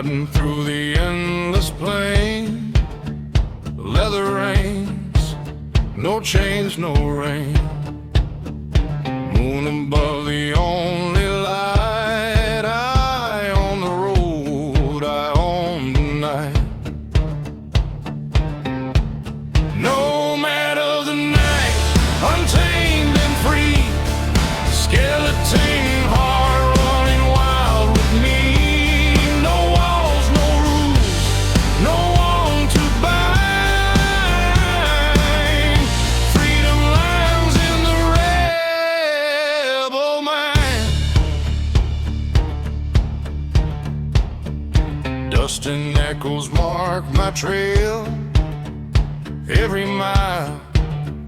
riding through the endless plain. Leather reins, no chains, no rain. Moon above, the only light. I on the road, I on the night. Nomad of the night, untamed and free. Skeleton heart running wild with me. No walls, no rules, no one to bind. Freedom lands in the rebel mind. Dust and echoes mark my trail. Every mile,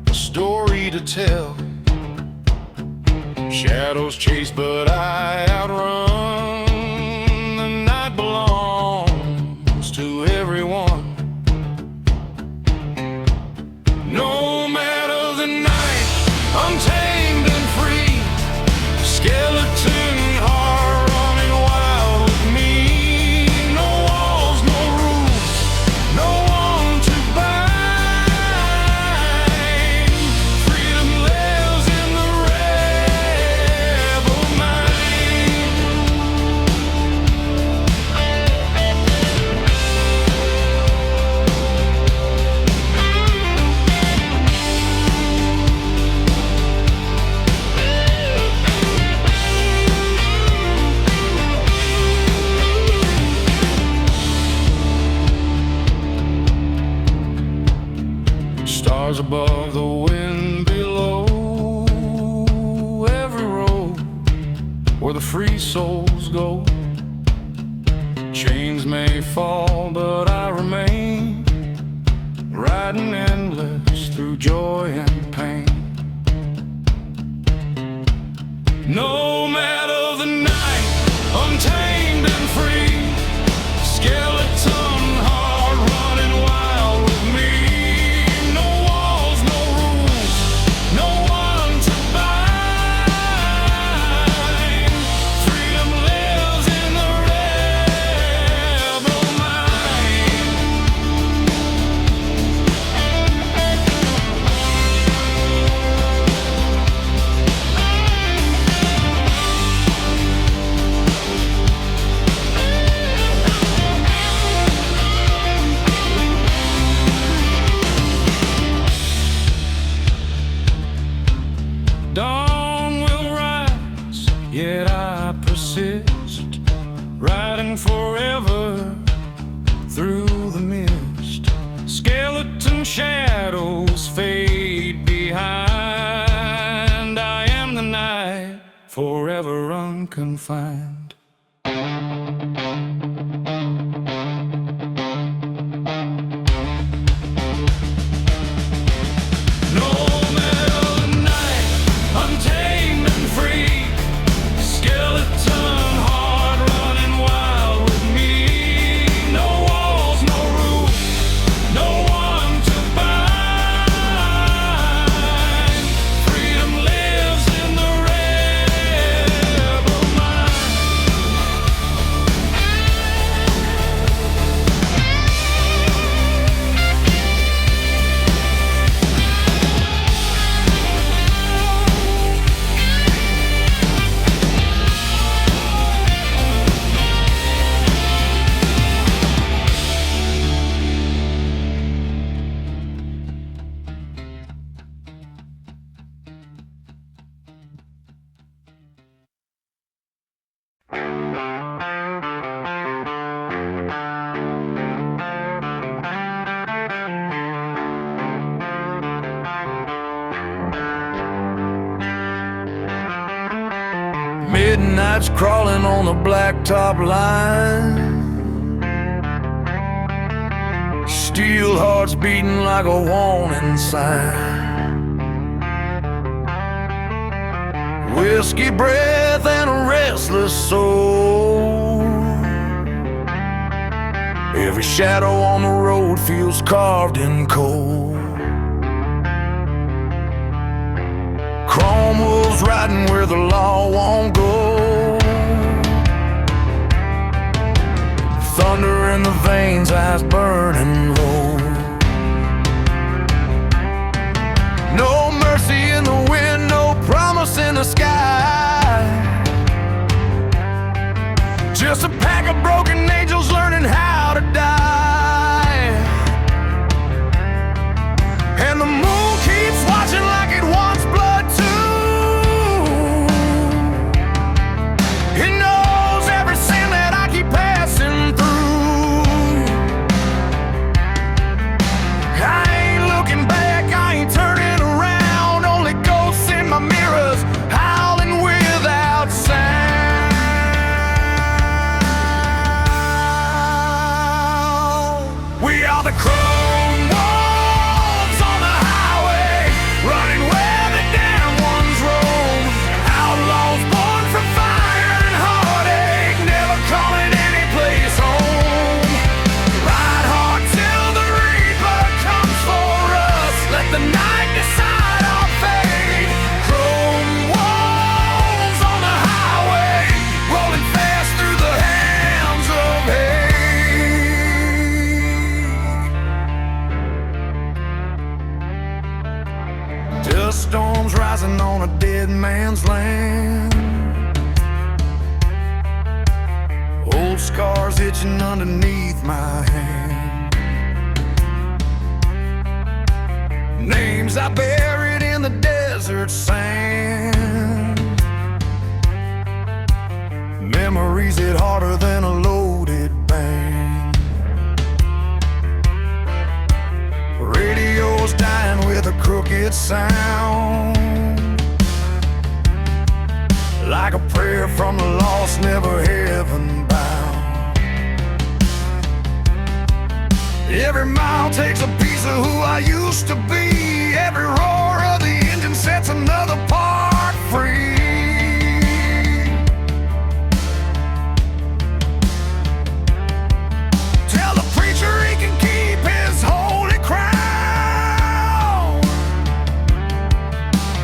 a story to tell. Shadows chase, but I outrun. The night belongs to everyone. Nomad of the night, untamed and free. Skeleton heart running wild with me. No walls, no rules, no one to bind. Freedom lives in the rebel mind. Stars above, the wind below. Every road where the free souls go. Chains may fall, but I remain. Riding endless through joy and pain. Nomad of the night, untamed and free. Skeleton heart running wild with me. No walls, no rules, no one to bind. Freedom lives in the rebel mind. Dawn will rise, yet I persist, riding forever through the mist. Skeleton shadows fade behind. I am the night, forever unconfined. Nomad of the night, untamed and free. Skeleton heart running wild with me. No walls, no rules, no one to bind. Freedom lives in the rebel mind. Midnight's crawling on the blacktop line. Steel hearts beating like a warning sign. Whiskey breath and a restless soul. Every shadow on the road feels carved in coal. Chrome wolves riding where the law won't go. in the veins, eyes burning low. No mercy in the wind, no promise in the sky. Just a pack of broken angels learning how to die. And the moon keeps watching like it wants blood too. It knows every sin that I keep passing through. I ain't looking back, I ain't turning around. Only ghosts in my mirrors, howling without sound. We are the chrome wolves on the highway, running where the damn ones roam. Outlaws born from fire and heartache, never calling any place home. Ride hard till the reaper comes for us, let the night decide our fate. Chrome wolves on the highway, rolling fast through the hands of hate. Dust storms rising on a dead man's land. Old scars itching underneath my hand. Names I buried in the desert sand. Memories hit harder than a loaded band. Radio's dying with a crooked sound, like a prayer from the lost, never heaven bound. Every mile takes a piece of who I used to be. Every roar of the engine sets another part free. Tell the preacher he can keep his holy crown.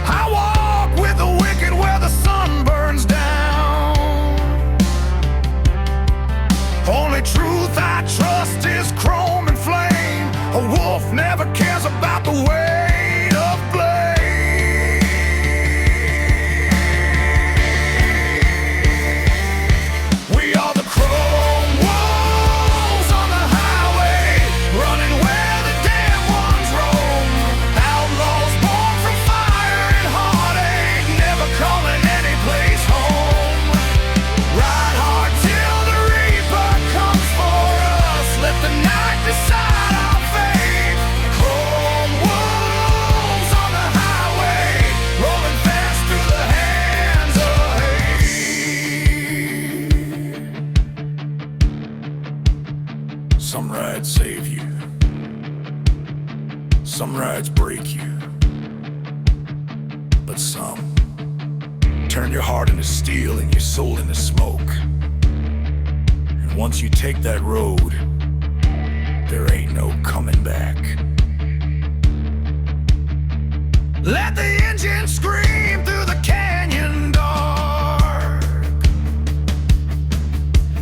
I walk with the wicked where the sun burns down. Only truth I trust is chrome and flame. A wolf never cares about the weight of blame. We are the chrome wolves on the highway, running where the damn ones roam. Outlaws born from fire and heartache, never calling any place home. Ride hard till the reaper comes for us, let the night decide our fate. Chrome wolves on the highway, rolling fast through the hands of hate. Some rides save you, some rides break you, but some turn your heart into steel and your soul into smoke. And once you take that road, there ain't no coming back. Let the engine scream through the canyon dark.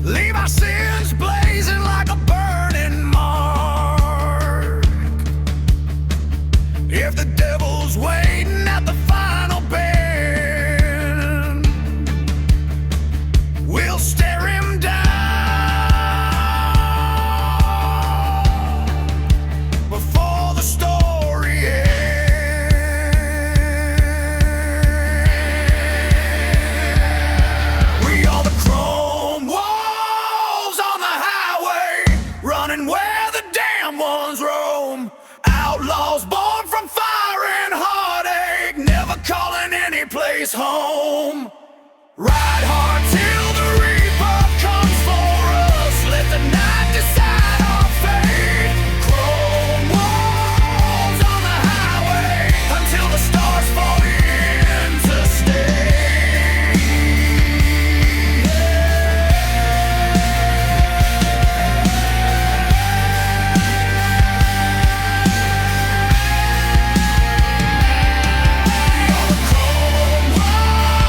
Leave our sins blazing like a burning mark. If the devil's waiting at the final bend, we'll stare him down before the story ends. We are the chrome wolves on the highway, running where the damn ones roam. Outlaws born from fire and heartache, never calling any place home. Ride hard till the reaper comes for us, let the night decide our fate. Chrome wolves on the highway, until the stars fall into stay. We are the chrome wolves.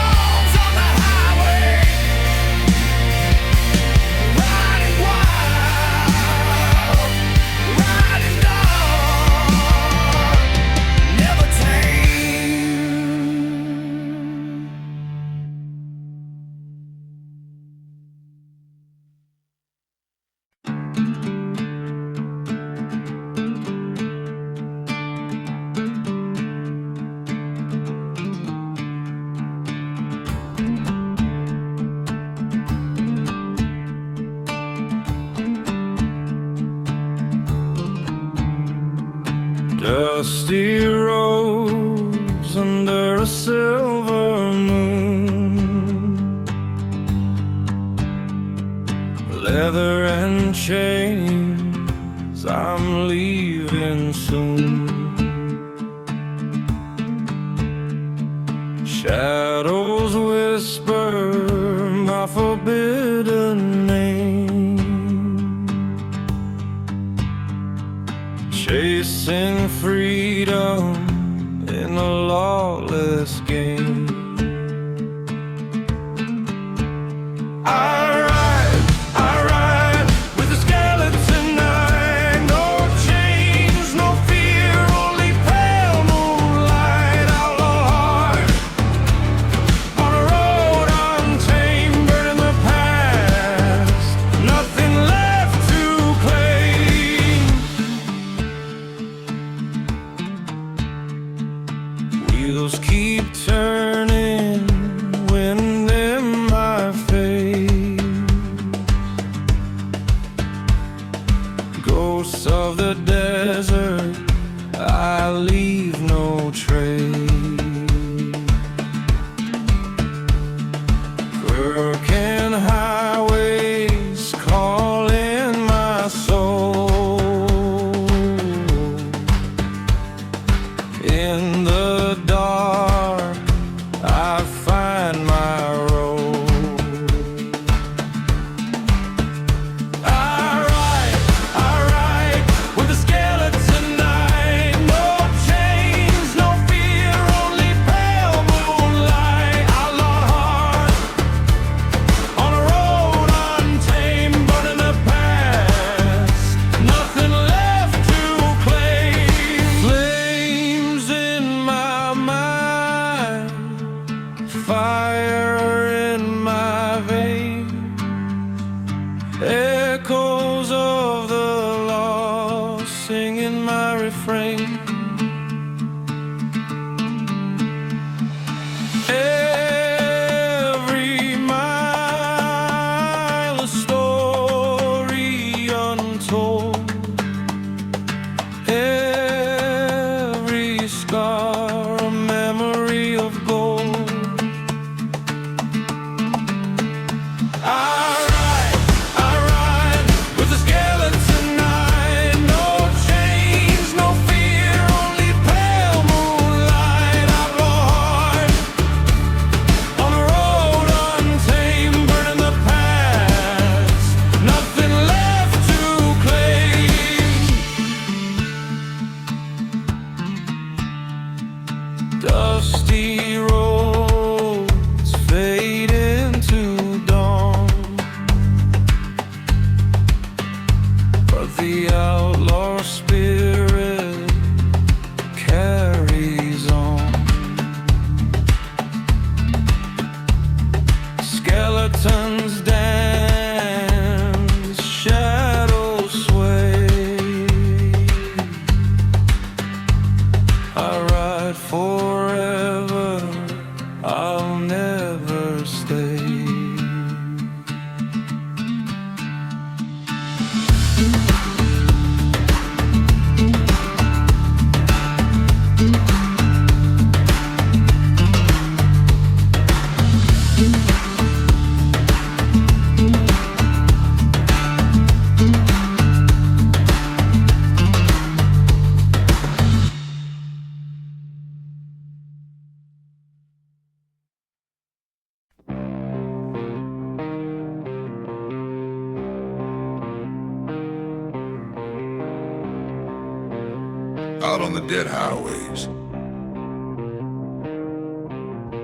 Dusty roads under a silver moon, leather and chains, I'm leaving soon. Shadows whisper my forbidden name, chasing freedom in a lawless game. I ride with a skeleton eye. No chains, no fear, only pale moonlight. Outlaw heart on a road untamed, burning the past, nothing left to claim. Wheels keep turning, wind in my face, ghosts of the desert, I leave no trace. Broken highways calling my soul, in the dark I find my road. I ride with a skeleton eye. No chains, no fear, only pale moonlight. Outlaw heart on a road untamed, burning the past, nothing left to claim. Flames in my mind, fire in my veins, echoes of the lost singing my refrain. Every mile a story untold, every scar a memory of gold. I ride with a skeleton eye. No chains, no fear, only pale moonlight. Outlaw heart on a road untamed, burning the past, nothing left to claim. Dusty roads fade into dawn, but the outlaw spirit carries on. Skeletons dance, shadows sway. I ride forever, I'll never stay. Out on the dead highways,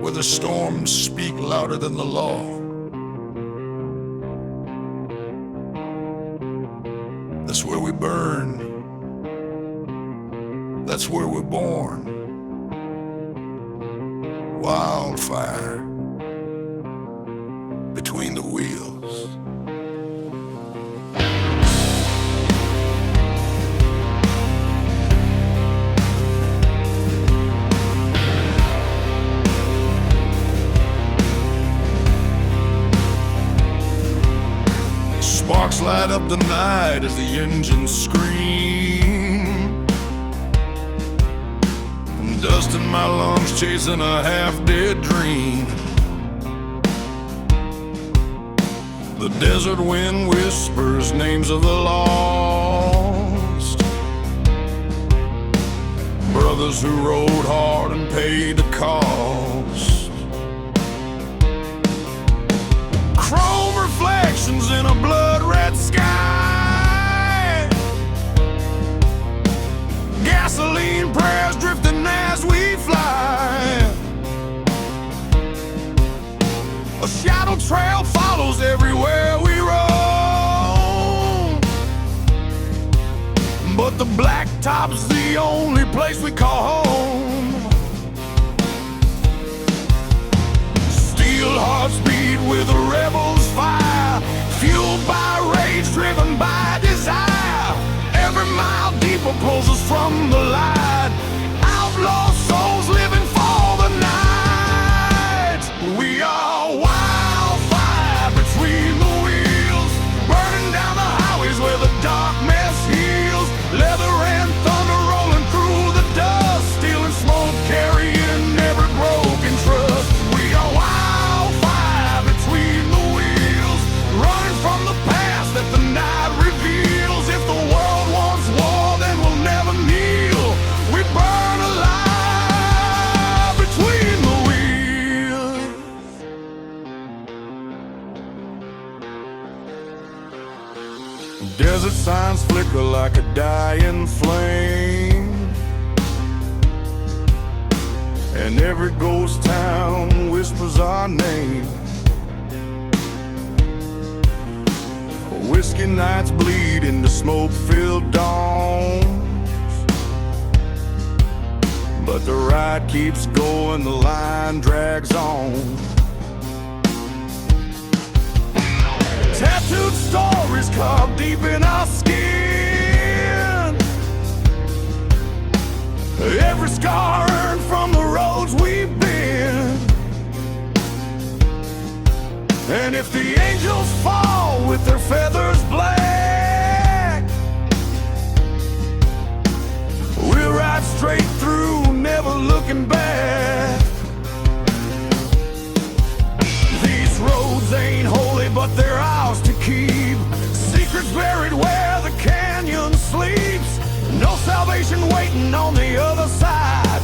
where the storms speak louder than the law. That's where we burn. That's where we're born. Wildfire between the wheels. Sparks light up the night as the engines scream. Dust in my lungs, chasing a half-dead dream. The desert wind whispers names of the lost, brothers who rode hard and paid the cost. Chrome reflections in a blood-red sky, gasoline prayers drifting as we fly. A shadow trail follows everywhere we roam, but the blacktop's the only place we call home. Steel hearts beat with a rebel's fire, fueled by rage, driven by desire. Every mile deeper pulls us from the light. Outlaw souls living for the night. We are wildfire between the wheels, burning down the highways where the darkness heals. Leather and thunder rolling through the dust, stealing smoke, carrying every broken trust. We are wildfire between the wheels, running from the past that the night reveals. If the world wants war, then we'll never kneel. We burn alive between the wheels. Desert signs flicker like a dying flame, and every ghost town whispers our name. Whiskey nights bleed into smoke-filled dawns, but the ride keeps going, the line drags on. Tattooed stories carved deep in our skin, every scar earned from the roads we've been. And if the angels fall with their feathers black, we'll ride straight through, never looking back. These roads ain't holy, but they're ours to keep. Secrets buried where the canyon sleeps. No salvation waiting on the other side.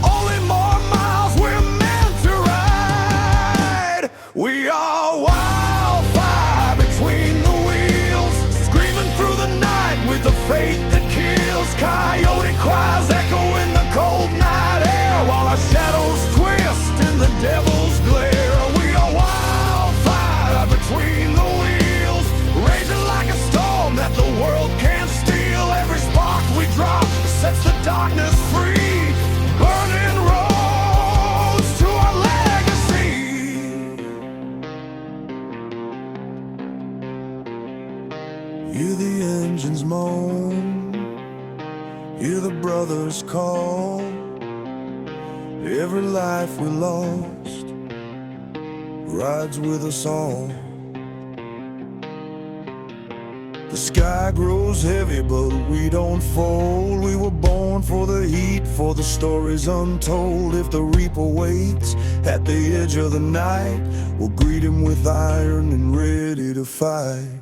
Only more miles we're meant to ride. We are wildfire between the wheels, screaming through the night with the fate that kills. Coyote cries echo in the cold night air, while our shadows twist in the devil's glare. We are wildfire between the wheels, raging like a storm that the world can't steal. Every spark we drop sets the darkness free, burning roads to our legacy. Hear the engines moan, hear the brothers call. Every life we lost rides with us all. The sky grows heavy, but we don't fold. We were born for the heat, for the stories untold. If the reaper waits at the edge of the night, we'll greet him with iron and ready to fight.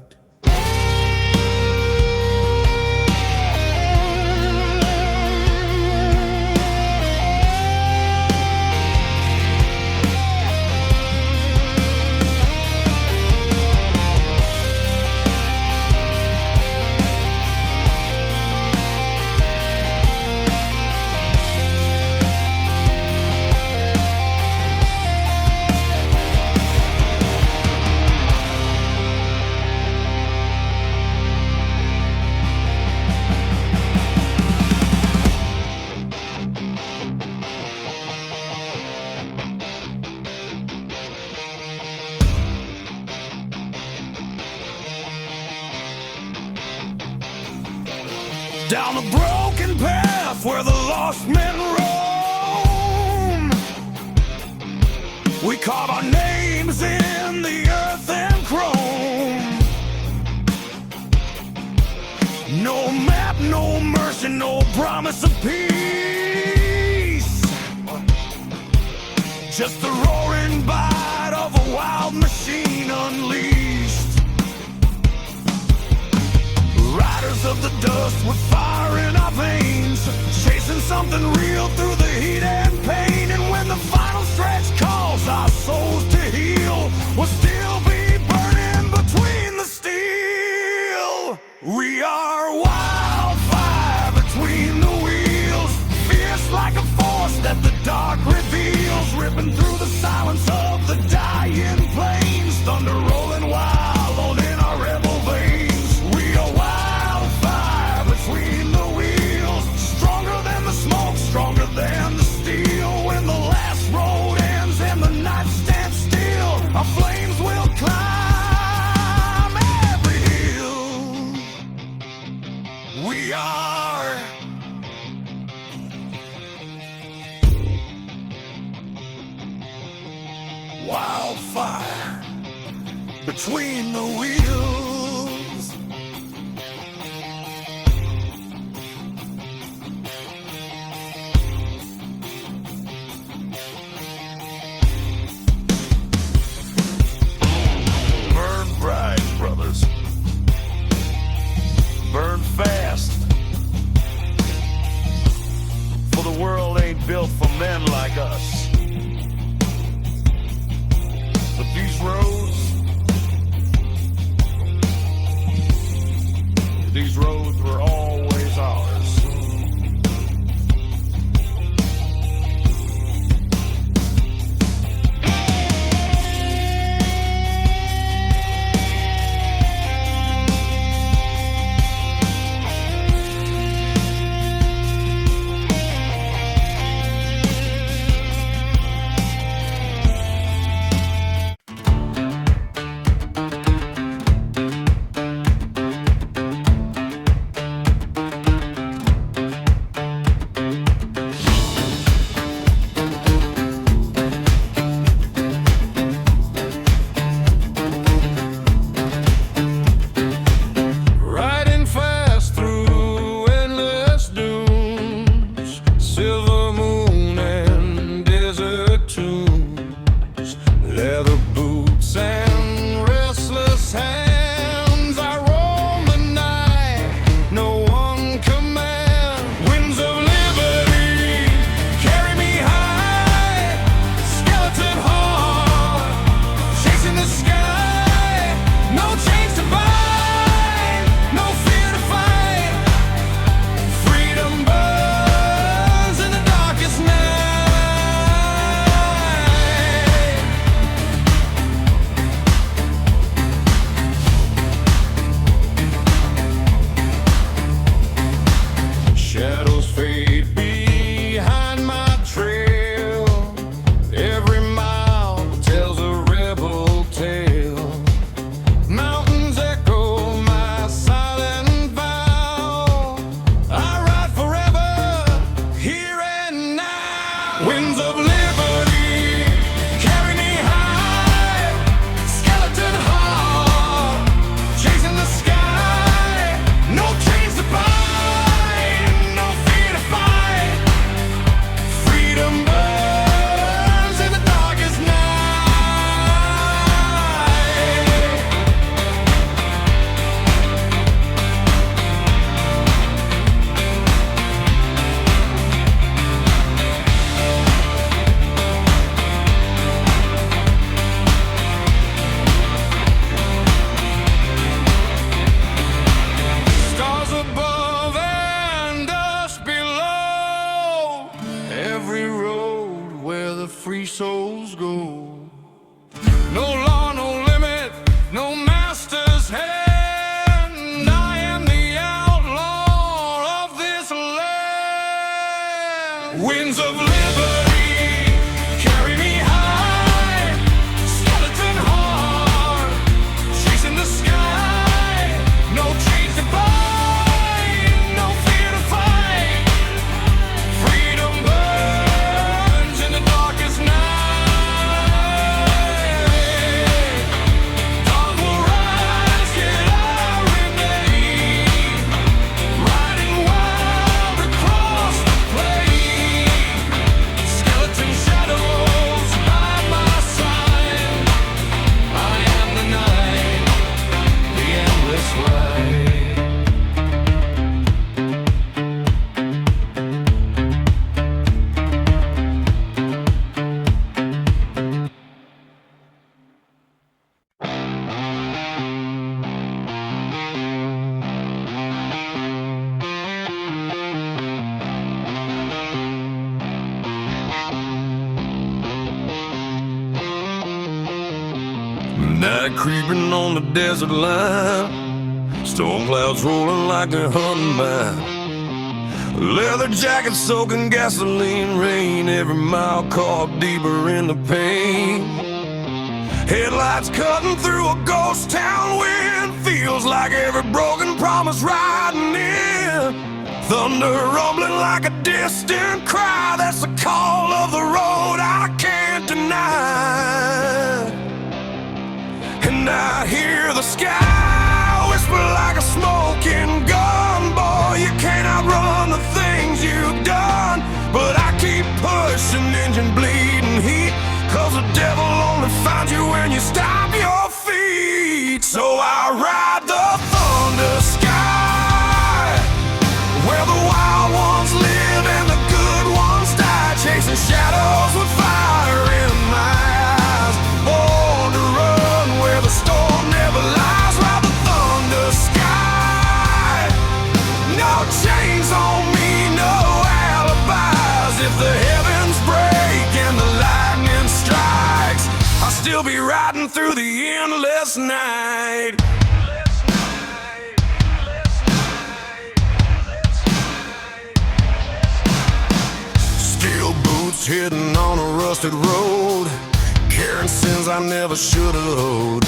Down a broken path where the lost men roam, we carve our names in the earth and chrome. No map, no mercy, no promise of peace. just the roaring bite of a wild machine unleashed. Riders of the dust with fire in our veins, chasing something real through the heat and pain. And when the final stretch calls our souls to heal, we'll still be burning between the steel. We are wildfire between the wheels, fierce like a force that the dark reveals, ripping through the silence of the dying plains, thunder rolling wild in our rebel veins. We are wildfire between the wheels, stronger than the smoke, stronger than the steel. When the last road ends and the night stands still, our flames will climb every hill. We are wildfire between the wheels. Burn bright, brothers. Burn fast. For the world ain't built for men like us. But these roads were always ours. Free souls go. No law, no limit, no master's hand. I am the outlaw of this land. Winds of liberty carry me high, skeleton heart chasing the sky. No chains to bind, no fear to fight. Freedom burns in the darkest night. Dawn will rise, yet I remain, riding wild across the plain. Night creeping on the desert line, storm clouds rolling like they're hunting mine. Leather jacket soaking gasoline rain, every mile caught deeper in the pain. Headlights cutting through a ghost town wind, feels like every broken promise riding in. Thunder rumbling like a distant cry, that's the call of the road I can't deny. And I hear the sky whisper like a smoking gun. Boy, you can't outrun the things you've done. But I keep pushing, engine bleeding heat, 'cause the devil only finds you when you stop your feet. So I ride the thunder sky, where the wild ones live and the good ones die, chasing shadows with fire in my eyes. Born to run where the storm never lies. Ride the thunder sky, no chains on me, no alibis. If the heavens break and the lightning strikes, I'll still be riding through the endless night. Steel boots hidden on a rusted road, carrying sins I never should have owed.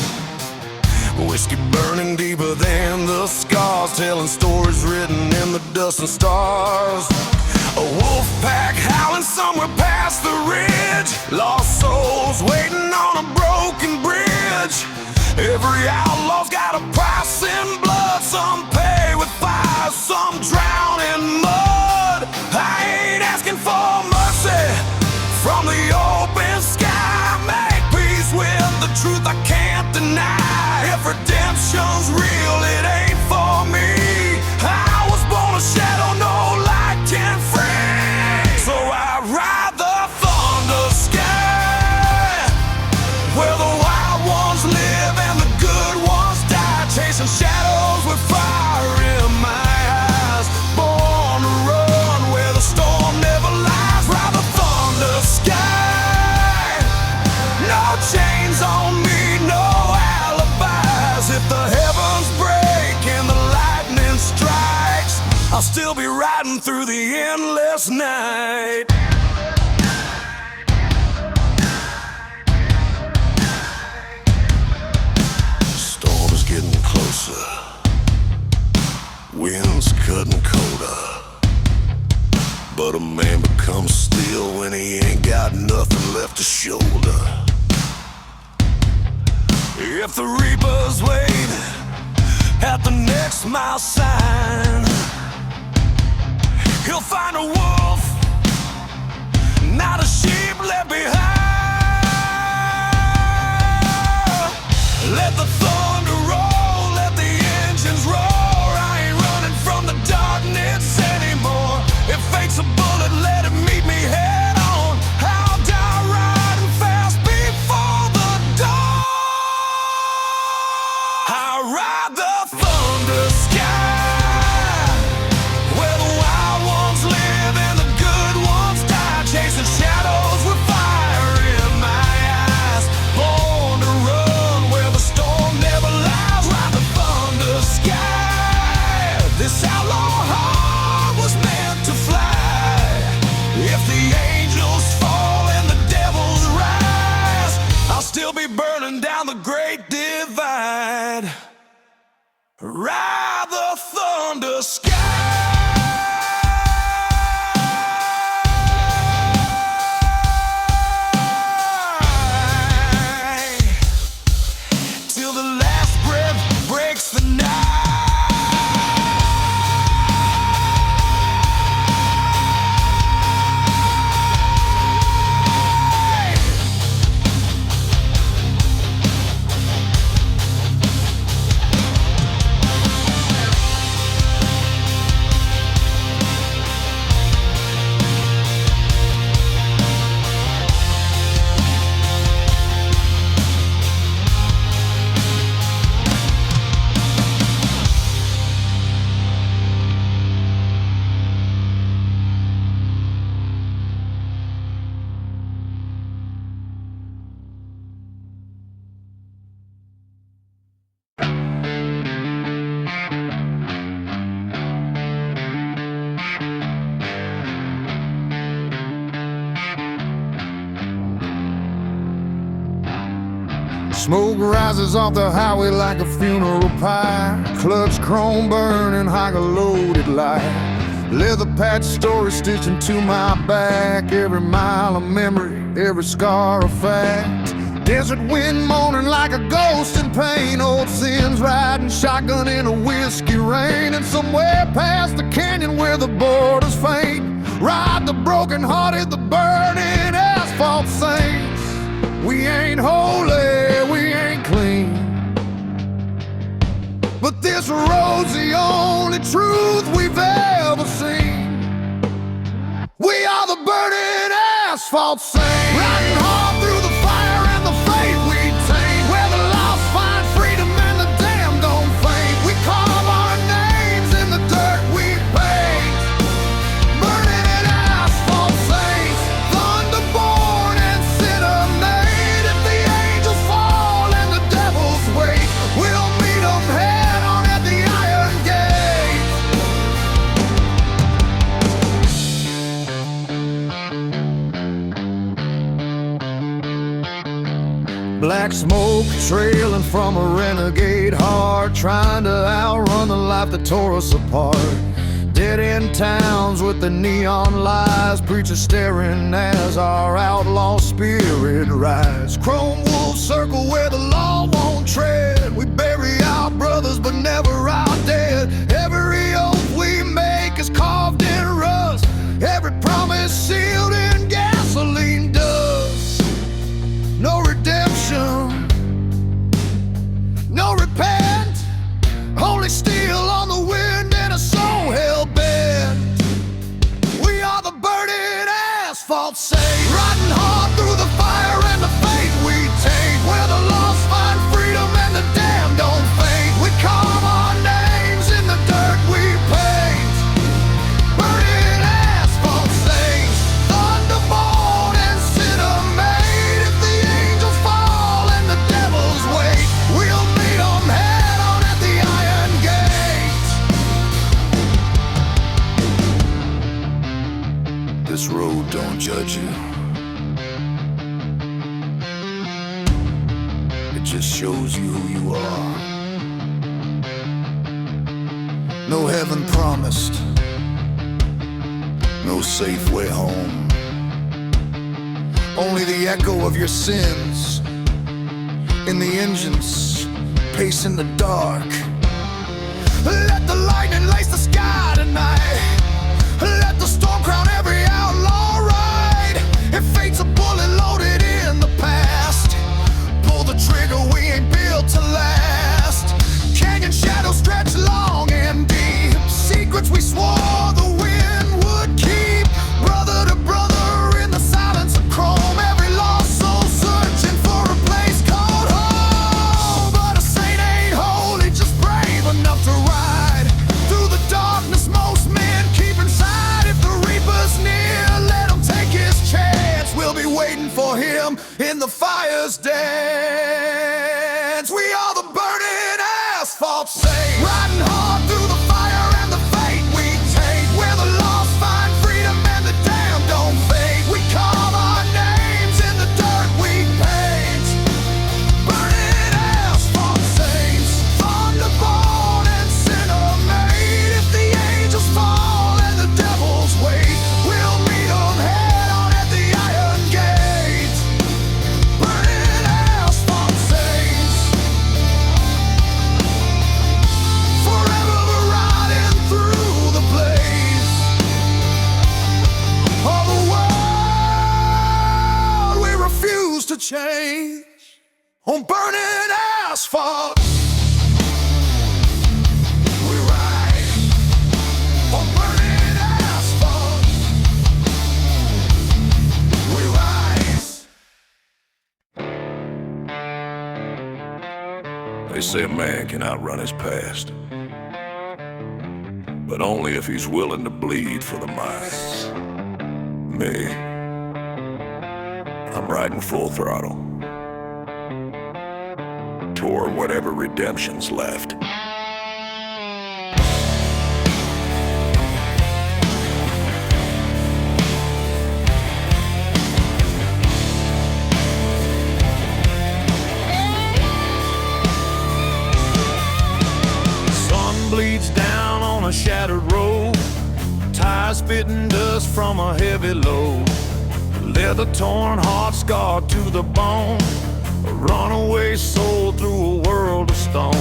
Whiskey burning deeper than the scars, telling stories written in the dust and stars. A wolf pack howling somewhere past the ridge, lost souls waiting on a broken bridge. Every outlaw's got a price in blood, some pay with fire, some drown in mud. I ain't asking for mercy from the open sky. Make peace with the truth I can't deny. If redemption's real, it ain't for me. I was born a shadow, no light can free. So I ride the thunder sky, where the wild ones live and the good ones die, chasing shadows with fire in my eyes. Born to run where the storm never lies. Ride the thunder sky, no chains on me, no alibis. If the heavens break and the lightning strikes, I'll still be riding through the endless night. Storm is getting closer, winds cutting colder, but a man becomes still when he ain't got nothing left to shoulder. If the reapers wait at the next mile sign, he'll find a wolf, not a sheep left behind. Let the thunder roll, let the engines roar. I ain't running from the darkness anymore. If fate's a bullet, let it meet me head on. I'll die riding fast before the dawn. I ride the thunder sky, where the wild ones live and the good ones die, chasing shadows with fire in my eyes. Born to run where the storm never lies. Ride the thunder sky, this outlaw heart was meant to fly. If the angels fall and the devils rise, I'll still be burning down the great divide. Ride the thunder sky. Till the last breath breaks the night. Smoke rises off the highway like a funeral pie. Clutch chrome burning, high loaded light. Leather patch story stitched into my back. Every mile of memory, every scar a fact. Desert wind moaning like a ghost in pain. Old sins riding shotgun in a whiskey rain. And somewhere past the canyon where the borders faint, ride the broken-hearted, the burning asphalt saints. We ain't holy, we ain't clean, but this road's the only truth we've ever seen. We are the burning asphalt saints, riding hard through the fire and the faith we take, where the lost find freedom and the damned don't faint. We carve our names in the dirt we paint, burning in asphalt saints, thunderborn and sinner made. If the angels fall and the devils wait, we'll meet them head on at the iron gate. Black smoke trailing from a renegade heart, trying to outrun the life that tore us apart. Dead-end towns with the neon lights, preachers staring as our outlaw spirit rise. Chrome wolves circle where the law won't tread. We bury our brothers but never our dead. Every oath we make is carved in rust, every promise sealed in gasoline dust. No redemption, no repent, only steel on the wind and a soul hell-bent. We are the burning asphalt saints, riding hard through the fire and the faith we take, where the lost find freedom and the damned don't faint. We carve our names in the dirt we paint, burning asphalt saints, thunderborn and sinner made. If the angels fall and the devils wait, we'll meet them head on at the iron gate. This road don't judge you, it just shows you who you are. No heaven promised, no safe way home, only the echo of your sins in the engines pacing the dark. Let the lightning lace the sky tonight, let the storm crown every outlaw ride. If fate's a bullet loaded in the past, pull the trigger, we ain't built to last. Canyon shadows stretch long and deep, secrets we swore the wind would keep. Brother to brother in the silence of chrome, every lost soul searching for a place called home. But a saint ain't holy, just brave enough to ride through the darkness most men keep inside. If the reaper's near, let him take his chance. We'll be waiting for him in the fire's dance. We are the burning asphalt saints, riding hard through the fire and the faith we take, where the lost find freedom and the damned don't fade. We carve our names in the dirt we paint, burning asphalt saints, thunderborn and sinner made. If the angels fall and the devils wait, we'll meet them head on at the iron gate. Burning asphalt saints, forever riding through the blaze of a world we refuse to change. On burning asphalt we ride, on burning asphalt we rise. They say a man can outrun his past, but only if he's willing to bleed for the mind. Me, I'm riding full throttle toward whatever redemption's left. shattered road, tires spitting dust from a heavy load, leather torn, heart scarred to the bone, a runaway soul through a world of stone.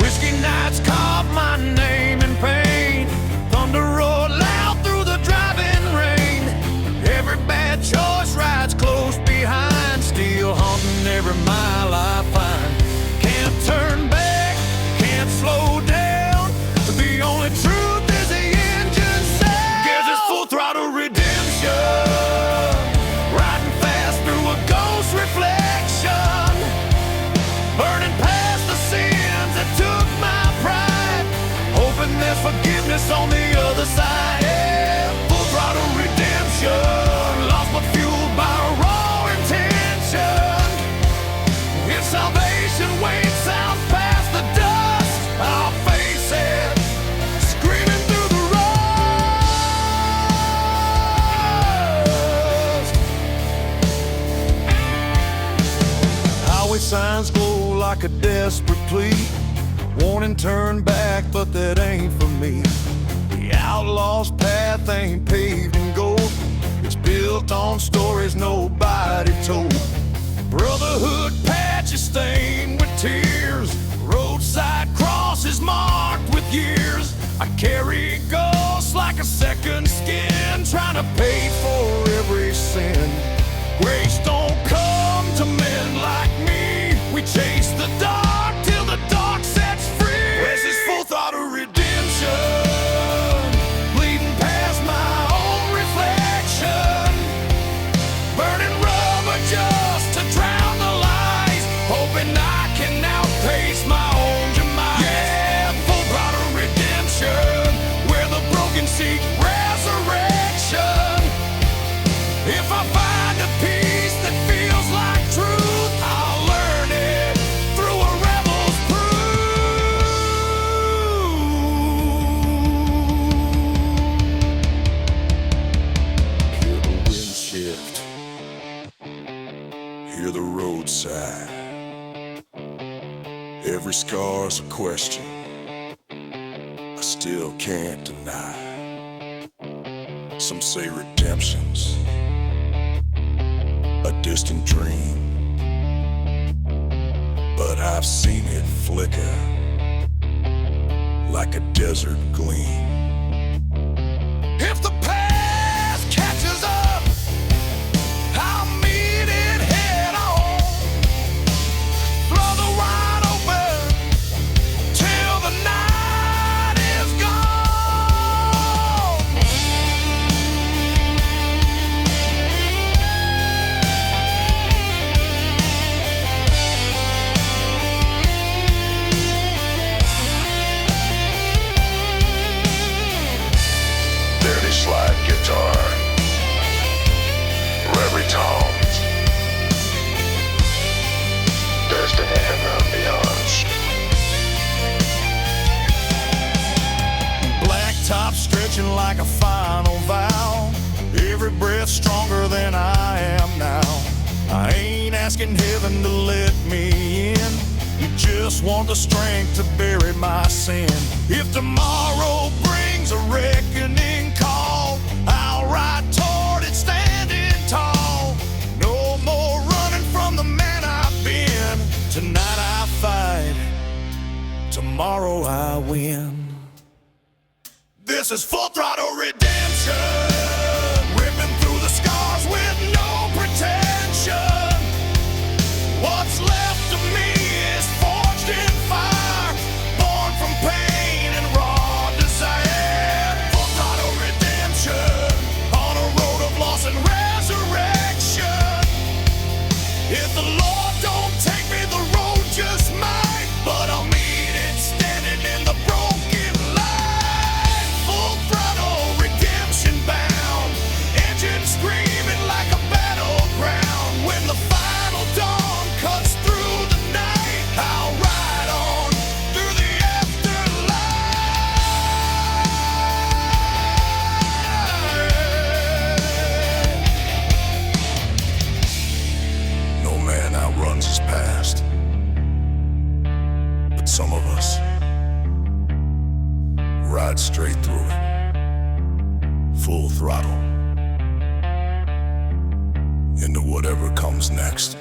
Whiskey nights carved my name in pain, thunder roared loud through the driving rain. Every bad choice rides close behind, still haunting every mile I find. Can't turn back, can't slow down, the only truth is the engine sound. Guess it's full throttle redemption, riding fast through a ghost reflection, burning past the sins that took my pride, hoping there's forgiveness on the other side. Yeah, full throttle redemption, lost but fueled by raw intention. If salvation waits out past the dust, I'll face it, screaming through the rust. Highway signs glow like a desperate plea, warning turn back, but that ain't for me. The outlaw's path ain't paved in gold, it's built on stories nobody told. Brotherhood patches stained with tears, roadside crosses marked with years. I carry ghosts like a second skin, trying to pay for every sin. Grace don't come to men like me, we chase the dark till the dark sets free. This is full throttle redemption, bleeding past my own reflection, burning rubber just to drown the lies, hoping I can outpace my own demise. Yeah, full throttle redemption, where the broken seek resurrection. If I find a peace that feels like truth, I'll learn it through a rebel's proof. Hear the wind shift, hear the roadside. Every scar's a question I still can't deny. Some say redemption's a distant dream, but I've seen it flicker like a desert gleam. If the past catches up, I'll meet it head on, throttle wide open till the night is gone. Dirty slide guitar, every tones, destiny and beyond. Black top stretching like a final vow, every breath stronger than I am now. I ain't asking heaven to let me in, you just want the strength to bury my sin. If tomorrow brings a reckoning call, I'll ride toward it standing tall. No more running from the man I've been. Tonight I fight, tomorrow I win. This is full throttle redemption, ripping through the scars with no pretension. What's left of me is forged in fire, born from pain and raw desire. Full throttle redemption, on a road of loss and resurrection. If the Lord don't take me, the road just might, but I'll meet it standing in the broken light. Full throttle redemption. whatever comes next.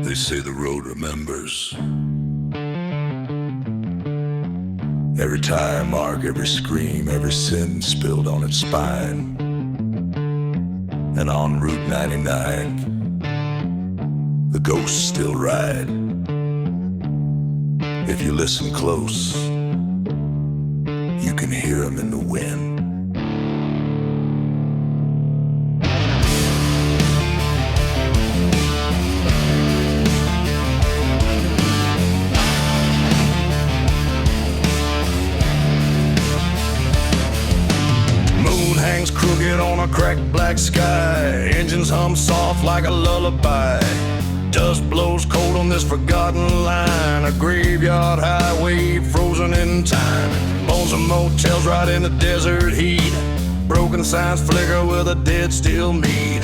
They say the road remembers. Every tire mark, every scream, every sin spilled on its spine. And on Route 99, the ghosts still ride. If you listen close, you can hear them in the wind. Crooked on a cracked black sky, engines hum soft like a lullaby. Dust blows cold on this forgotten line, a graveyard highway frozen in time. Bones of motels right in the desert heat, broken signs flicker with a dead still meat.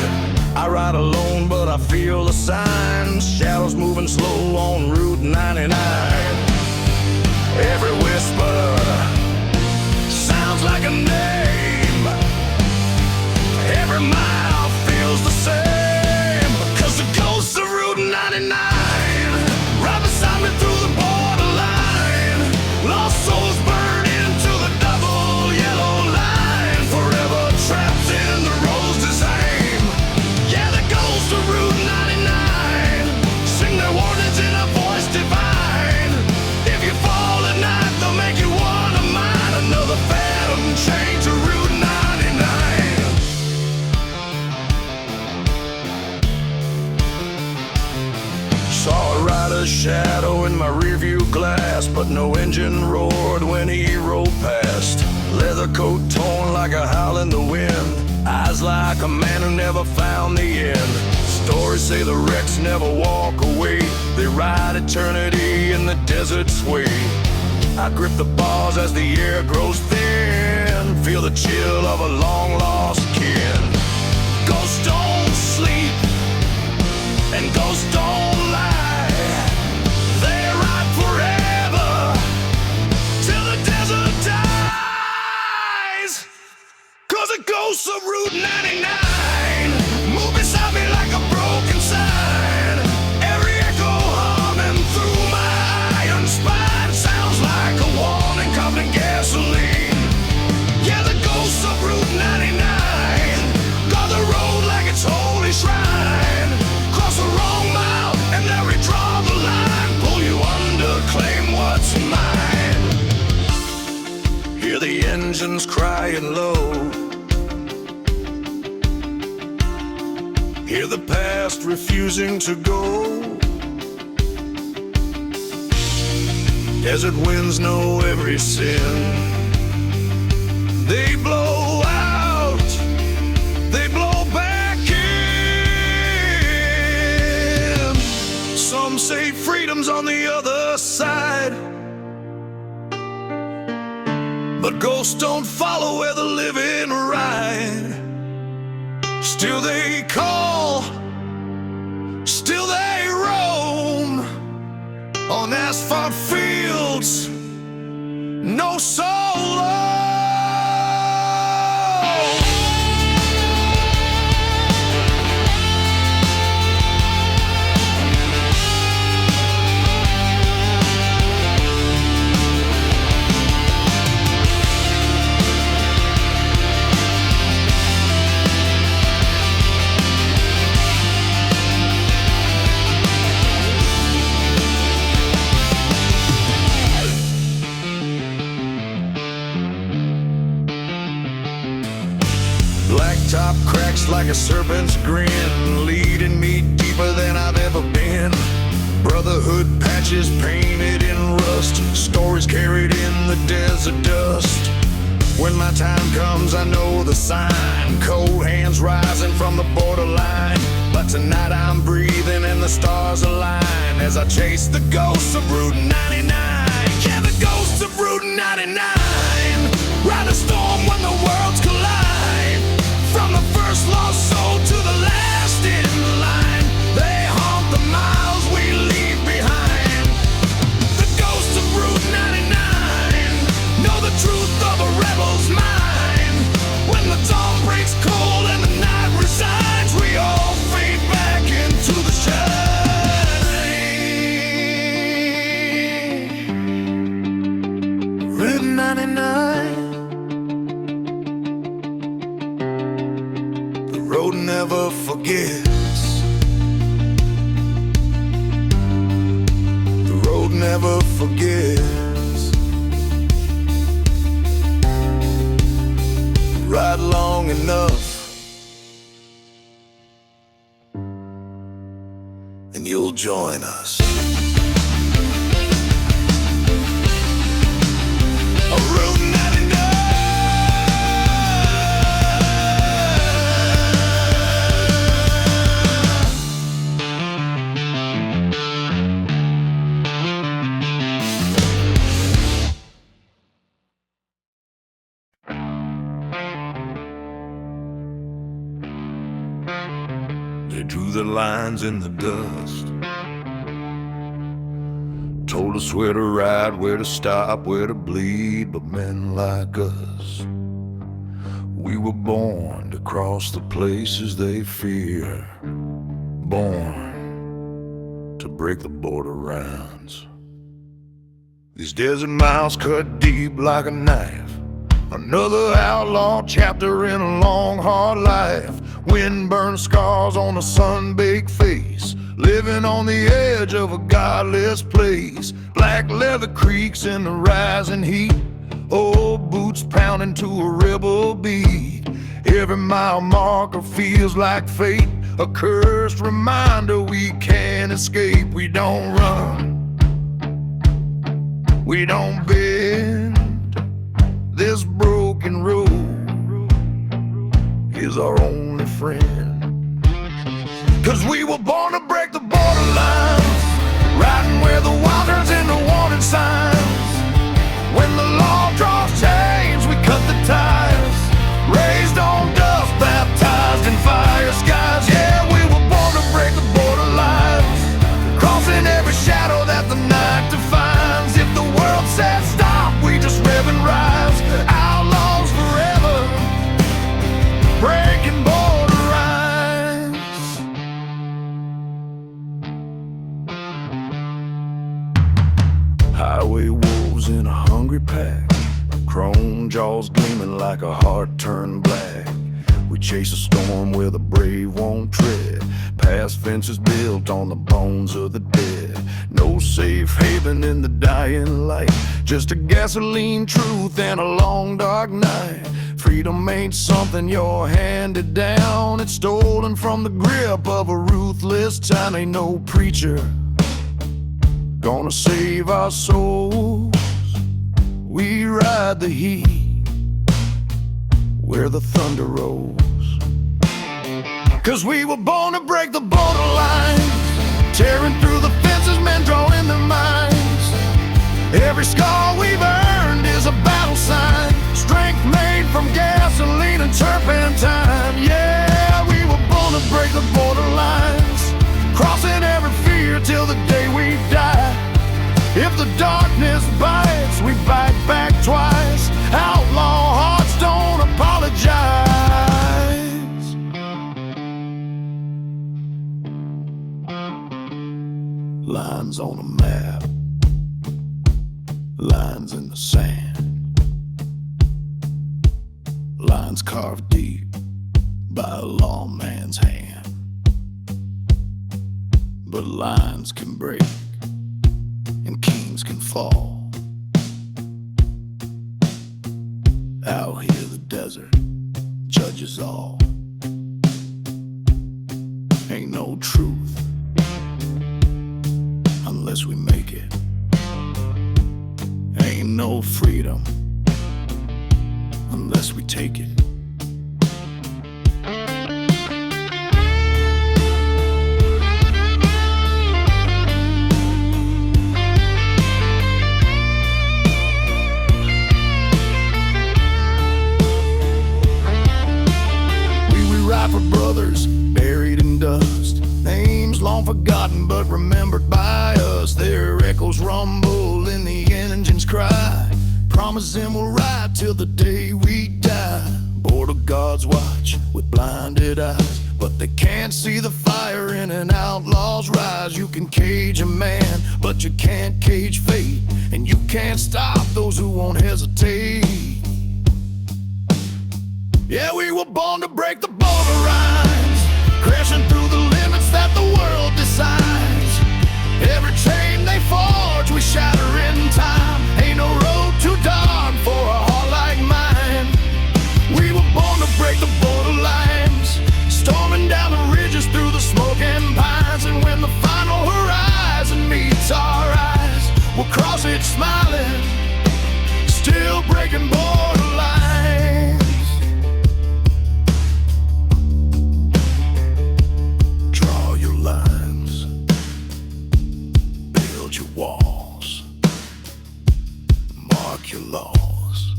I ride alone but I feel the signs, shadows moving slow on Route 99. Every whisper sounds like a name. Every mile feels the same, 'cause the ghosts of Route 99 right beside me through the borderline. Lost souls burn into the double yellow line, forever trapped in the road's design. Yeah, the ghosts of Route 99 sing their warnings in a voice divine. If you fall at night, they'll make you one of mine. Another phantom chained to Route 99. Saw a rider's shadow in my rearview glass, but no engine roared when he rode past. Leather coat torn like a howl in the wind, eyes like a man who never found the end. Stories say the wrecks never walk away, they ride eternity in the desert's way. I grip the bars as the air grows thin, feel the chill of a long lost kin. Ghosts don't sleep and ghosts don't lie, they ride forever till the desert dies. 'Cause the ghosts of Route 99 move beside me like a broken sign. Every echo humming through my iron spine sounds like a warning covered in gasoline. Yeah, the ghosts of Route 99 guard the road like it's holy shrine. Cross the wrong mile and they'll redraw the line, pull you under, claim what's mine. Hear the engines crying low, hear the past refusing to go. Desert winds know every sin, they blow out, they blow back in. Some say freedom's on the other side, but ghosts don't follow where the living ride. Still they call, still they roam on asphalt fields, no soul alone. Blacktop cracks like a serpent's grin, leading me deeper than I've ever been. Brotherhood patches painted in rust, stories carried in the desert dust. When my time comes, I know the sign. Cold hands rising from the borderline. But tonight I'm breathing and the stars align as I chase the ghosts of Route 99. Yeah, the ghosts of Route 99. Ride a storm when the worlds collide. From the first lost soul to the last in line, they haunt the miles we leave behind. The ghosts of Route 99 know the truth of a rebel's mind. When the dawn breaks cold and the night resigns, we all fade back into the shine. Route 99. The road never forgets. The road never forgets. Ride long enough and you'll join us. Route 99. They drew the lines in the dust, told us where to ride, where to stop, where to bleed. But men like us, we were born to cross the places they fear, born to break the border rounds. These desert miles cut deep like a knife, another outlaw chapter in a long hard life. Wind-burned scars on a sun-baked face, living on the edge of a godless place. Black leather creaks in the rising heat, old boots pounding to a rebel beat. Every mile marker feels like fate, a cursed reminder we can't escape. We don't run, we don't bend. This broken road is our only friend. 'Cause we were born to break the borderlines, riding where the wild turns into warning signs. When the law draws chains, we cut the ties, raised on dust, baptized in fire skies. Yeah, we were born to break the borderlines, crossing every shadow that the night defines. If the world said stop, we just rev and rise. Outlaws forever, breaking border lines. Highway wolves in a hungry pack, chrome jaws gleaming like a heart turned black. We chase a storm where the brave won't tread, past fences built on the bones of the dead. No safe haven in the dying light, just a gasoline truth and a long dark night. Freedom ain't something you're handed down, it's stolen from the grip of a ruthless time. Ain't no preacher gonna save our souls. We ride the heat where the thunder rolls. 'Cause we were born to break the borderlines, tearing through the fences, men drawing their minds. Every scar we've earned is a battle sign, strength made from gasoline and turpentine. Yeah, we were born to break the borderlines, crossing every fear till the day we die. If the darkness bites, we bite back twice. Outlaw hearts don't apologize. Lines on a map, lines in the sand, lines carved deep by a lawman's hand. But lines can break and kings can fall. Out here the desert, judge judges all. Ain't no truth unless we make it. Ain't no freedom unless we take it. For brothers buried in dust, names long forgotten but remembered by us. Their echoes rumble in the engine's cry, promising we'll ride till the day we die. Border guards watch with blinded eyes, but they can't see the fire in an outlaw's rise. You can cage a man, but you can't cage fate, and you can't stop those who won't hesitate. Yeah, we were born to break the border lines, crashing through the limits that the world decides. Every chain they forge, we shatter in time. Ain't no road too dark for a heart like mine. We were born to break the border lines, storming down the ridges through the smoking pines. And when the final horizon meets our eyes, we'll cross it smiling, still breaking border lines. Your walls, mark your laws,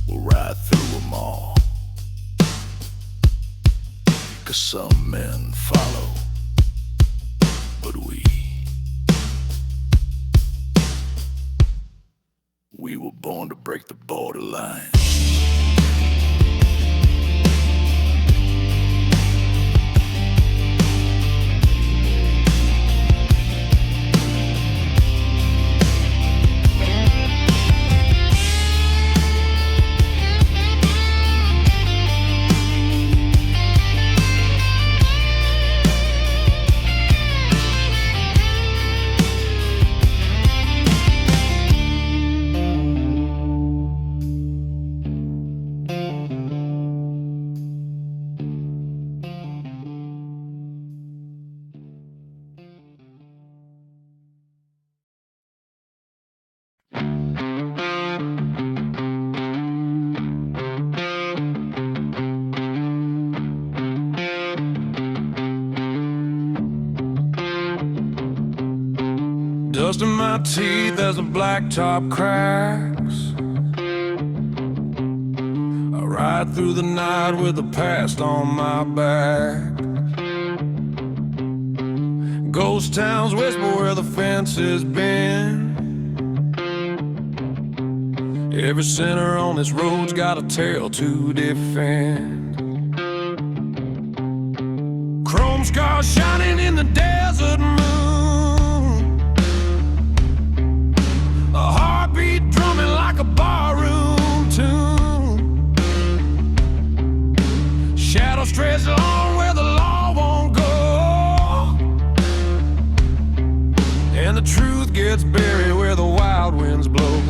we'll ride through them all. 'Cause some men follow, but we were born to break the borderline. Dust in my teeth as the blacktop cracks. I ride through the night with the past on my back. Ghost towns whisper where the fence has been. Every sinner on this road's got a tale to defend. Chrome scars shining in the desert moon, a heartbeat drumming like a barroom tune. Shadows stretch along where the law won't go, and the truth gets buried where the wild winds blow.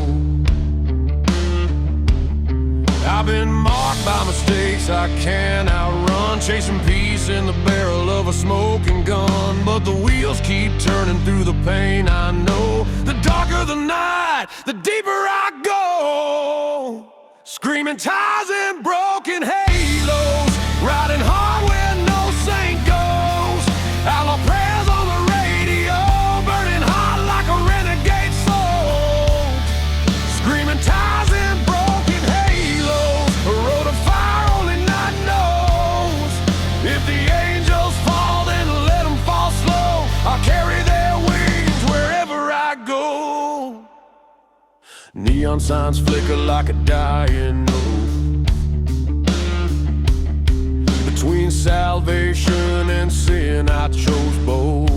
I've been marked by mistakes I can't outrun, chasing peace in the barrel of a smoking gun. But the wheels keep turning through the pain I know. The darker the night, the deeper I go. Screaming ties and broken halos, riding hard where no saint goes. Outlaw prayers on the radio, burning hot like a renegade soul. Screaming ties and broken halos, a road of fire only night knows. If the angels fall, then let them fall slow. I'll carry their wings wherever I go. Neon signs flicker like a dying note. Between salvation and sin, I chose both.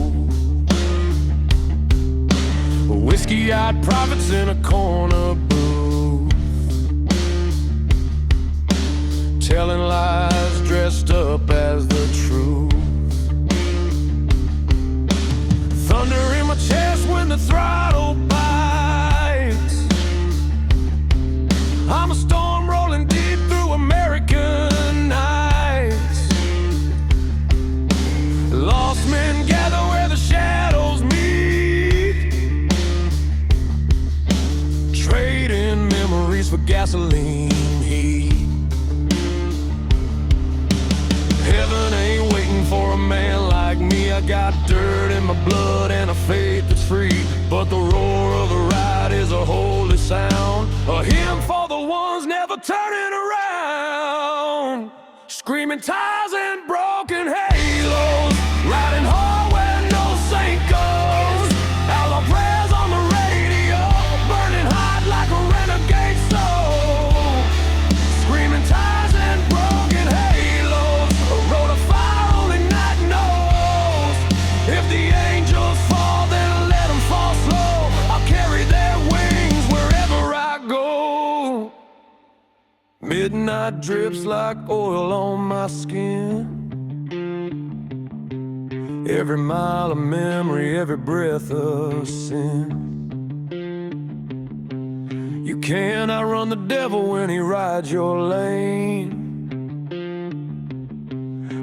Whiskey-eyed prophets in a corner booth, telling lies dressed up as the truth. Thunder in my chest when the throttle bites. I'm a storm rolling deep through American never turning around. Screaming tires and broken halos, riding hard where no saint goes. Outlaw prayers on the radio, burning hot like a renegade soul. Screaming tires and broken halos, a road of fire only night knows. If the angels fall, then let them fall slow. I'll carry their wings wherever I go. Midnight drips like oil on my skin. Every mile of memory, every breath of sin. You can't outrun the devil when he rides your lane,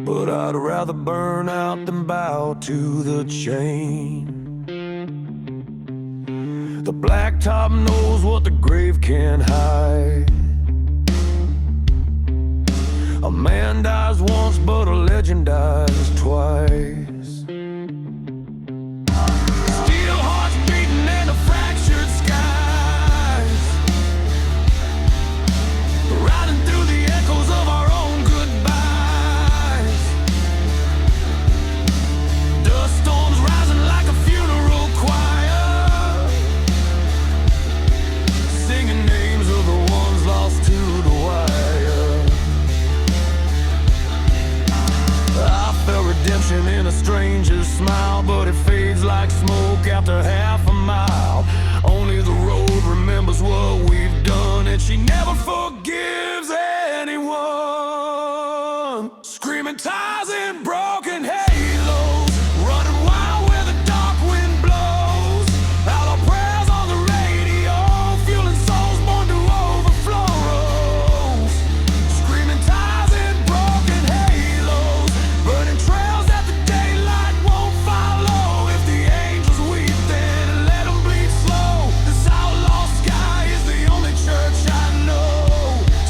but I'd rather burn out than bow to the chain. The blacktop knows what the grave can't hide. A man dies once, but a legend dies twice. Steel hearts beating in the fractured skies, riding through the echoes of our own goodbyes. Dust storms rising like a funeral choir, singing names of the ones lost to the wire. I felt redemption in a stranger's smile, but it fades like smoke after half a mile. Only the road remembers what we've done, and she never forgives anyone. Screaming tires and broken halos, running wild where the dark wind blows. Outlaw prayers on the radio, fueling souls born to overflow. Screaming tires and broken halos, burning trails that the daylight won't follow. If the angels weep, then let them bleed slow. This outlaw sky is the only church I know.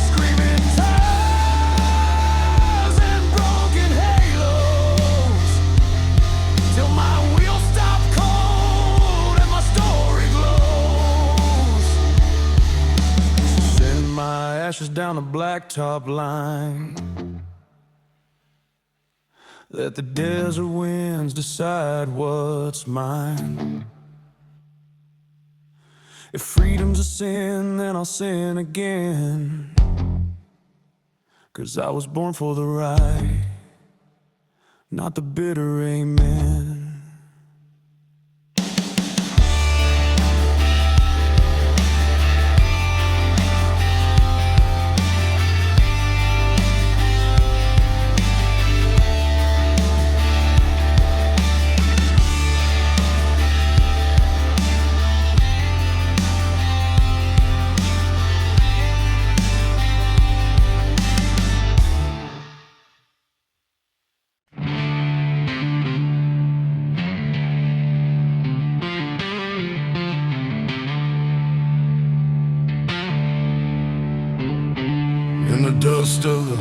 Screaming tires and broken halos, till my wheels stop cold and my story glows. Send my ashes down the blacktop line. Let the desert winds decide what's mine. If freedom's a sin, then I'll sin again. 'Cause I was born for the right, not the bitter amen. In the dust of the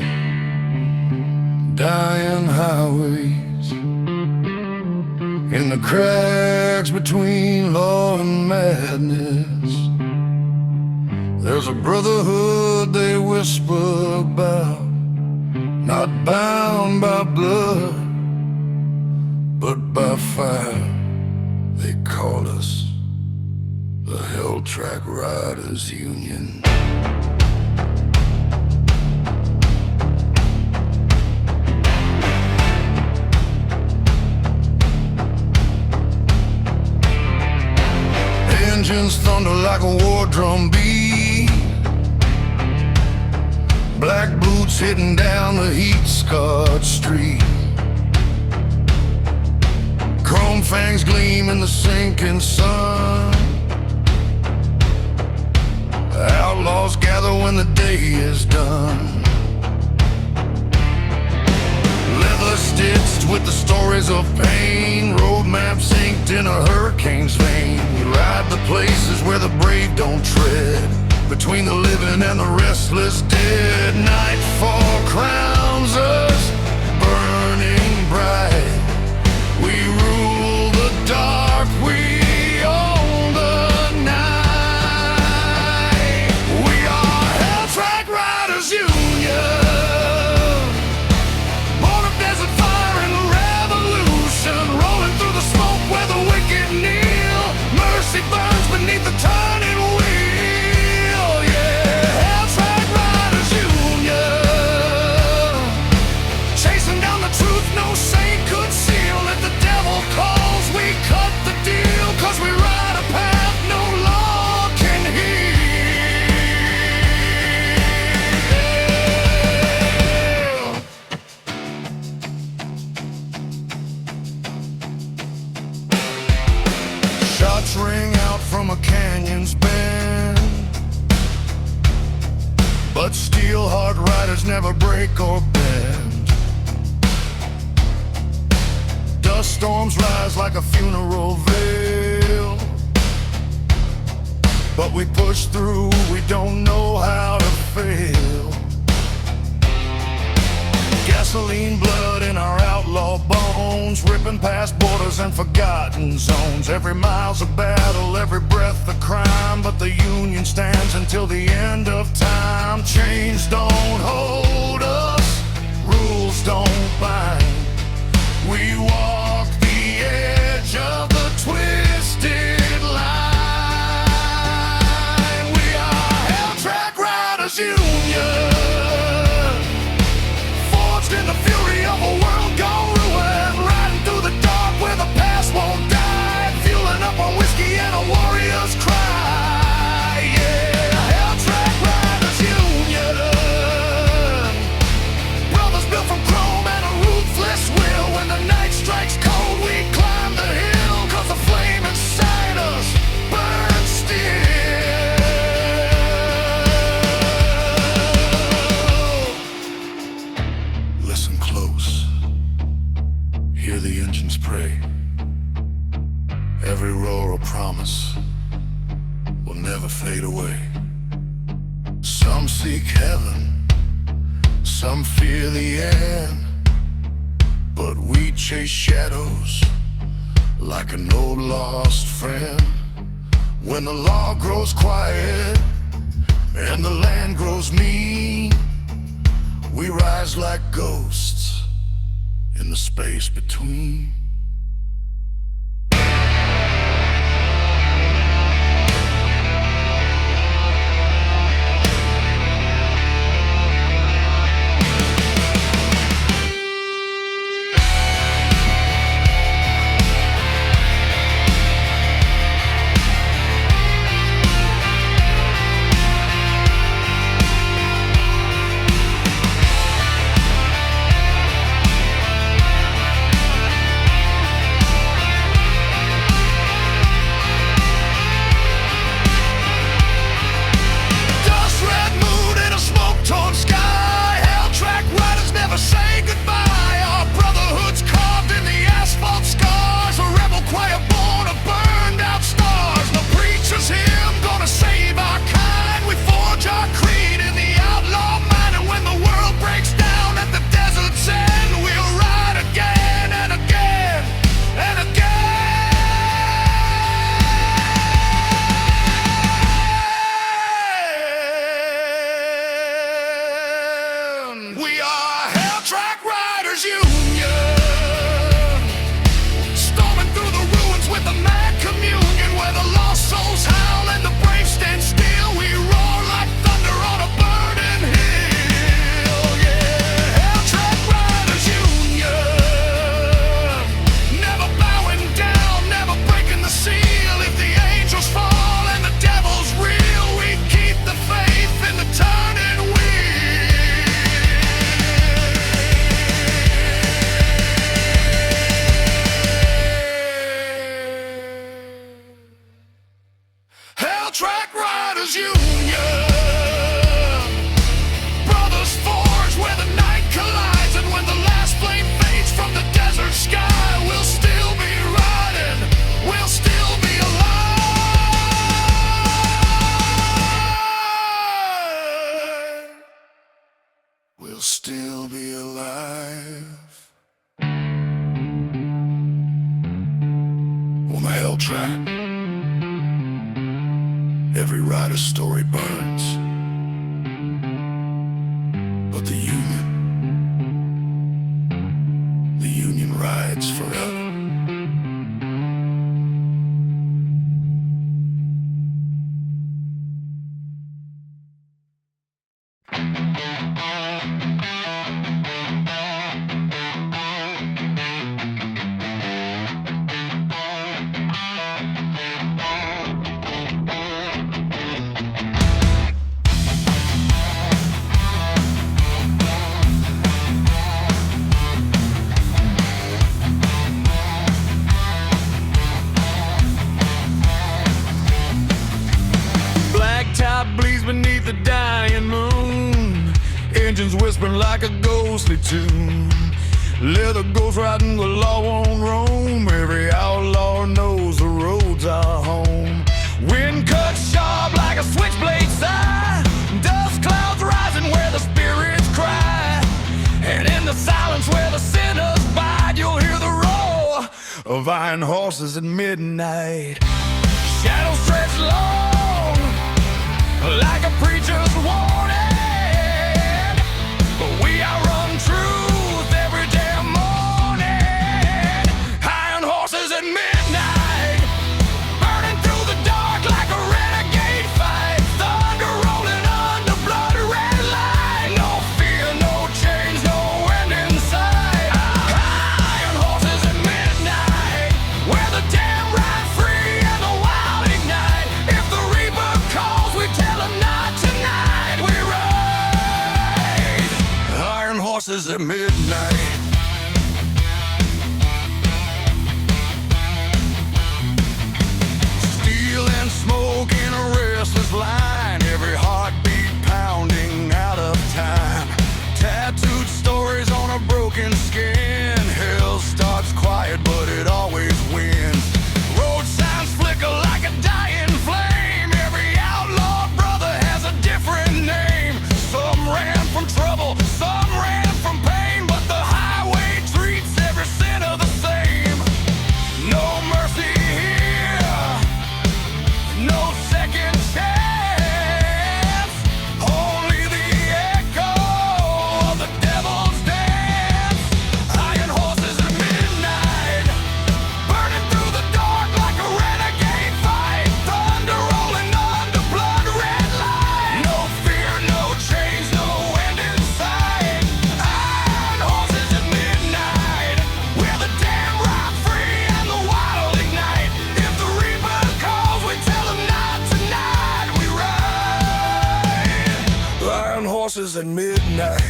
dying highways, in the cracks between law and madness, there's a brotherhood they whisper about, not bound by blood, but by fire. They call us the Hell Track Riders Union. Engines thunder like a war drum beat, black boots hitting down the heat-scarred street. Chrome fangs gleam in the sinking sun. Outlaws gather when the day is done. Leather stitched with the stories of pain, road maps inked in a hurricane's vein. We ride the places where the brave don't tread, between the living and the restless dead. Nightfall crowns us, burning bright. We rule the dark, we own the night. We are Hell Track Riders. never break or bend. Dust storms rise like a funeral veil, but we push through, we don't know how to fail. Gasoline blood in our outlaw bones, ripping past borders and forgotten zones. Every mile's a battle, every breath a crime, but the Union stands until the end of time. Chains don't hold us, rules don't bind. We walk the edge of the twisted line. We are Hell Track Riders Union, in the fury of a world gone ruined, riding through the dark where the past won't die, fueling up on whiskey and a warrior's cry. Yeah, Hell Track Riders Union, brothers built from chrome and a ruthless will. When the night strikes cold, we climb the hill, 'cause the flame inside us burns still. Listen close, hear the engines pray. Every roar a promise will never fade away. Some seek heaven, some fear the end, but we chase shadows like an old lost friend. When the law grows quiet and the land grows mean, we rise like ghosts in the space between. We are Hell Track Riders Union, storming through the ruins with a mad communion, where the lost souls howl and the brave stand still. We roar like thunder on a burning hill. Yeah, Hell Track Riders Union, never bowing down, never breaking the seal. If the angels fall and the devil's real, we keep the faith in the turning wheel. Track Riders Union, brothers forged where the night collides, and when the last flame fades from the desert sky, we'll still be riding, we'll still be alive, we'll still be alive on the Hell Track. Every rider's story burns, but the Union rides forever. whispering like a ghostly tune. Leather goes riding, the law won't roam. Every outlaw knows the roads are home. Wind cuts sharp like a switchblade sigh. Dust clouds rising where the spirits cry. And in the silence where the sinners bide, you'll hear the roar of iron horses at midnight. Shadows stretch long like a preacher's warning, but we outrun truth every damn morning. Iron horses at midnight, burning through the dark like a renegade fight. Thunder rolling under blood red light. No fear, no change, no end in sight. Iron horses at midnight, where the damn ride free and the wild ignite. If the reaper calls, we tell him not tonight. We ride iron horses at midnight. Steel and smoke in a restless line, every heartbeat pounding out of time. Tattooed stories on a broken skin. Hell starts quiet, but it always wins. Road signs flicker like a dying flame. Every outlaw brother has a different name. Some ran from trouble, some ran from pain, but the highway treats every sinner the same. No mercy here, no second chance, only the echo of the devil's dance. Iron horses at midnight, burning through the dark like a renegade fight. Thunder rolling under blood red light. No fear, no change, no end in sight. Iron horses at midnight, where the damn ride free and the wild ignite. If the reaper calls, we tell him not tonight. We ride iron horses at midnight.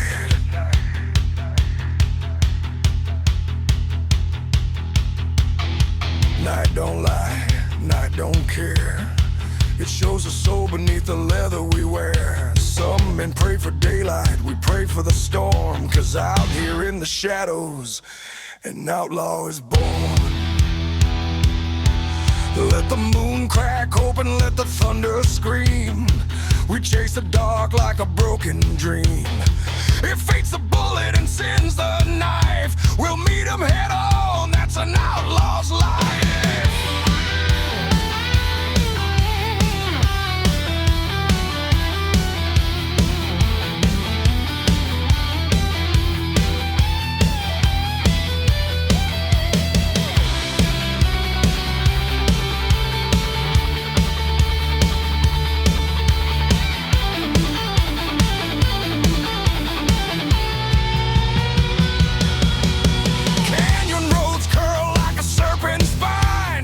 Night don't lie, night don't care. It shows the soul beneath the leather we wear. Some men pray for daylight, we pray for the storm. 'Cause out here in the shadows, an outlaw is born. Let the moon crack open, let the thunder scream. We chase the dark like a broken dream. If fate's the bullet and sin's the knife, we'll meet him head on, that's an outlaw's life. Canyon roads curl like a serpent's spine.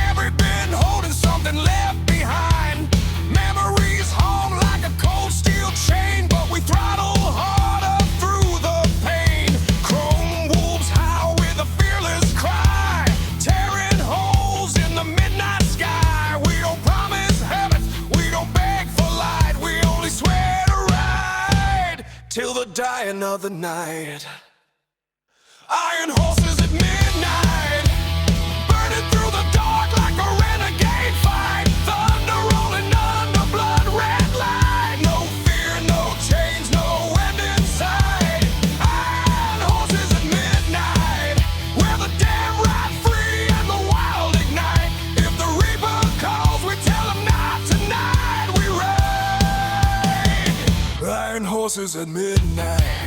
Every bend holding something left behind. Memories hung like a cold steel chain, but we throttle harder through the pain. Chrome wolves howl with a fearless cry, tearing holes in the midnight sky. We don't promise heavens, we don't beg for light. We only swear to ride till the dying of the night. Iron horses at midnight, burning through the dark like a renegade fight. Thunder rolling under blood red light. No fear, no change, no end in sight. Iron horses at midnight, where the damn ride free and the wild ignite. If the reaper calls, we tell him not tonight. We ride iron horses at midnight.